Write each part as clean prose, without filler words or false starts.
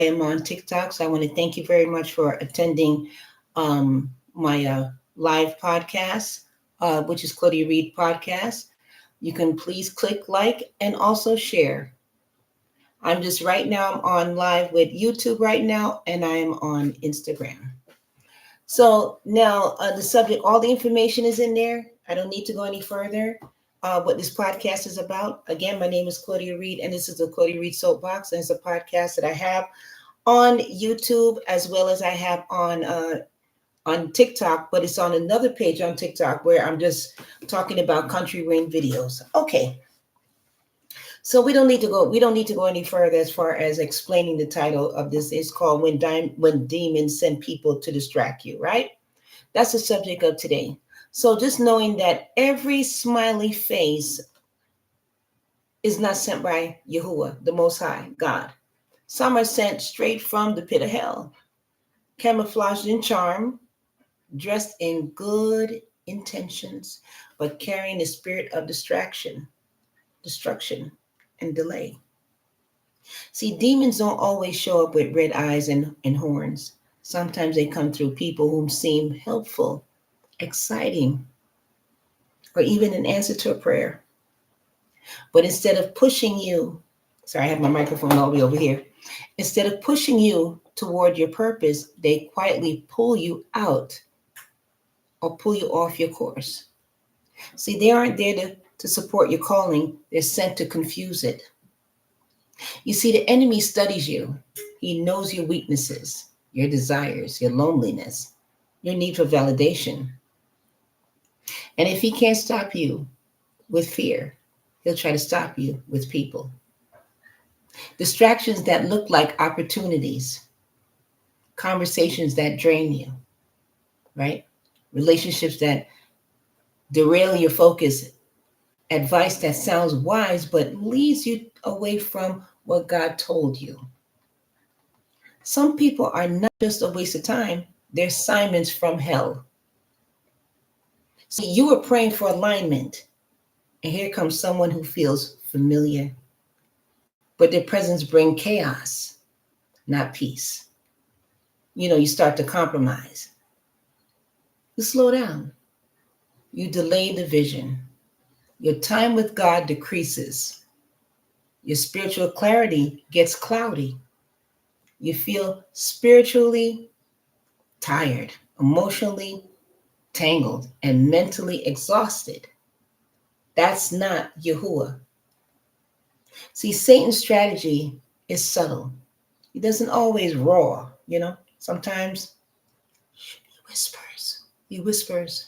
am on TikTok. So I want to thank you very much for attending my live podcast, which is Claudia Reed Podcast. You can please click like and also share. I'm just right now, I'm on live with YouTube right now, and I am on Instagram. So now the subject, all the information is in there. I don't need to go any further. What this podcast is about. Again, my name is Claudia Reed, and this is the Claudia Reed Soapbox, and it's a podcast that I have on YouTube as well as I have on TikTok, but it's on another page on TikTok where I'm just talking about country rain videos. Okay. So we don't need to go any further as far as explaining the title of this. It's called When Demons Send People to Distract You, right? That's the subject of today. So just knowing that every smiley face is not sent by Yahuwah, the Most High, God. Some are sent straight from the pit of hell, camouflaged in charm, dressed in good intentions, but carrying the spirit of destruction, and delay. See, demons don't always show up with red eyes and horns. Sometimes they come through people whom seem helpful, exciting, or even an answer to a prayer. But instead of pushing you, sorry, I have my microphone all the way over here. Instead of pushing you toward your purpose, they quietly pull you out or pull you off your course. See, they aren't there to support your calling. They're sent to confuse it. You see, the enemy studies you. He knows your weaknesses, your desires, your loneliness, your need for validation. And if he can't stop you with fear, he'll try to stop you with people. Distractions that look like opportunities, conversations that drain you, right? Relationships that derail your focus, advice that sounds wise but leads you away from what God told you. Some people are not just a waste of time, they're Simons from hell. See, you were praying for alignment, and here comes someone who feels familiar, but their presence brings chaos, not peace. You start to compromise. You slow down. You delay the vision. Your time with God decreases. Your spiritual clarity gets cloudy. You feel spiritually tired, emotionally tangled, and mentally exhausted. That's not Yahuwah. See, Satan's strategy is subtle. He doesn't always roar, Sometimes he whispers. He whispers.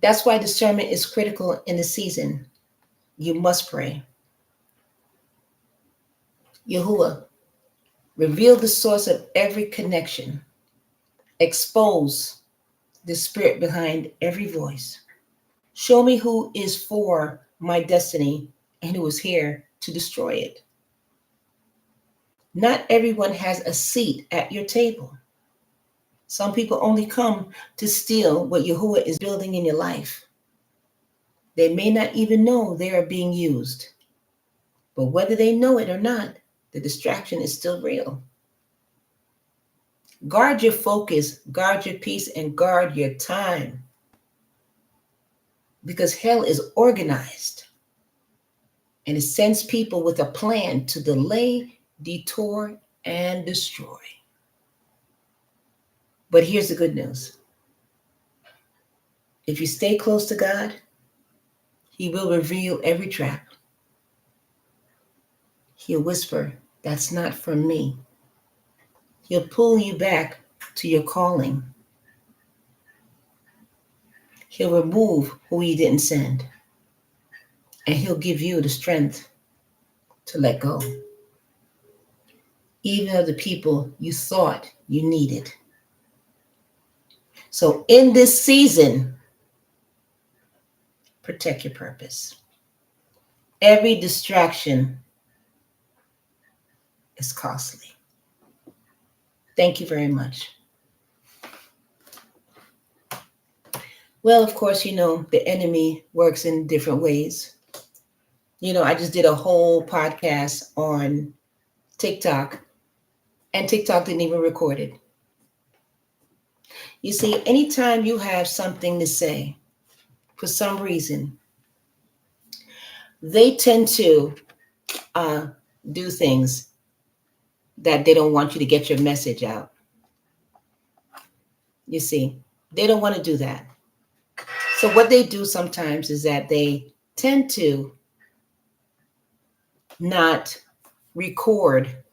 That's why discernment is critical in the season. You must pray. Yahuwah, reveal the source of every connection. Expose the spirit behind every voice. Show me who is for my destiny and who is here to destroy it. Not everyone has a seat at your table. Some people only come to steal what Yahuwah is building in your life. They may not even know they are being used. But whether they know it or not, the distraction is still real. Guard your focus, guard your peace, and guard your time. Because hell is organized. And it sends people with a plan to delay, detour, and destroy. But here's the good news. If you stay close to God, he will reveal every trap. He'll whisper, that's not from me. He'll pull you back to your calling. He'll remove who he didn't send. And he'll give you the strength to let go. Even of the people you thought you needed. So in this season, protect your purpose. Every distraction is costly. Thank you very much. Well, of course, the enemy works in different ways. I just did a whole podcast on TikTok, and TikTok didn't even record it. You see, anytime you have something to say, for some reason, they tend to uh, do things that they don't want you to get your message out. You see, they don't want to do that. So what they do sometimes is that they tend to not record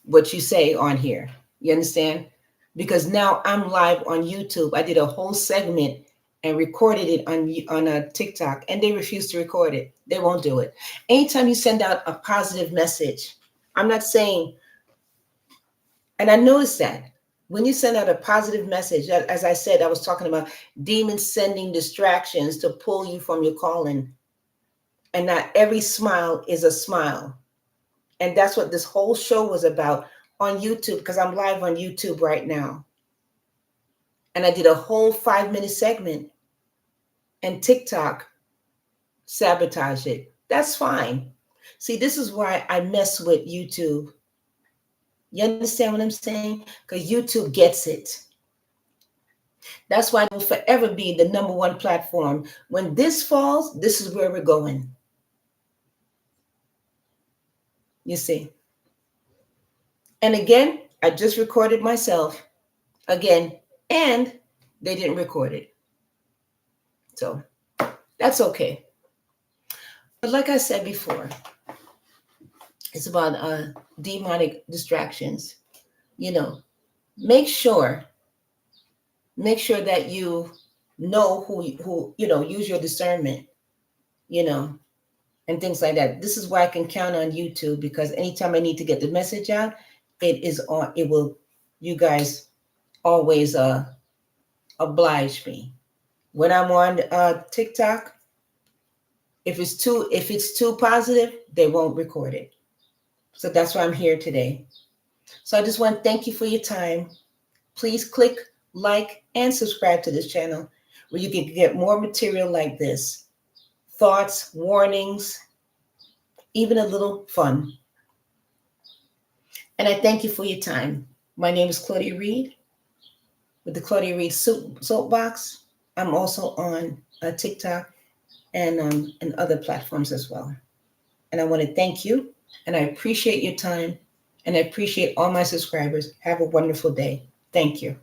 what you say on here. You understand? Because now I'm live on YouTube. I did a whole segment and recorded it on a TikTok, and they refuse to record it. They won't do it. Anytime you send out a positive message, I'm not saying, and I noticed that when you send out a positive message, as I said, I was talking about demons sending distractions to pull you from your calling, and not every smile is a smile. And that's what this whole show was about on YouTube, because I'm live on YouTube right now. And I did a whole 5-minute segment, and TikTok sabotaged it. That's fine. See, this is why I mess with YouTube. You understand what I'm saying? Because YouTube gets it. That's why it will forever be the number one platform. When this falls, this is where we're going. You see. And again, I just recorded myself again, and they didn't record it. So that's okay. But like I said before, it's about demonic distractions. You know, make sure that you know who use your discernment, you know, and things like that. This is why I can count on YouTube, because anytime I need to get the message out, it is on. It will. You guys always oblige me. When I'm on TikTok, if it's too positive, they won't record it. So that's why I'm here today. So I just want to thank you for your time. Please click like and subscribe to this channel, where you can get more material like this. Thoughts, warnings, even a little fun. And I thank you for your time. My name is Claudia Reed with the Claudia Reed Soapbox. I'm also on TikTok and other platforms as well. And I want to thank you, and I appreciate your time, and I appreciate all my subscribers. Have a wonderful day. Thank you.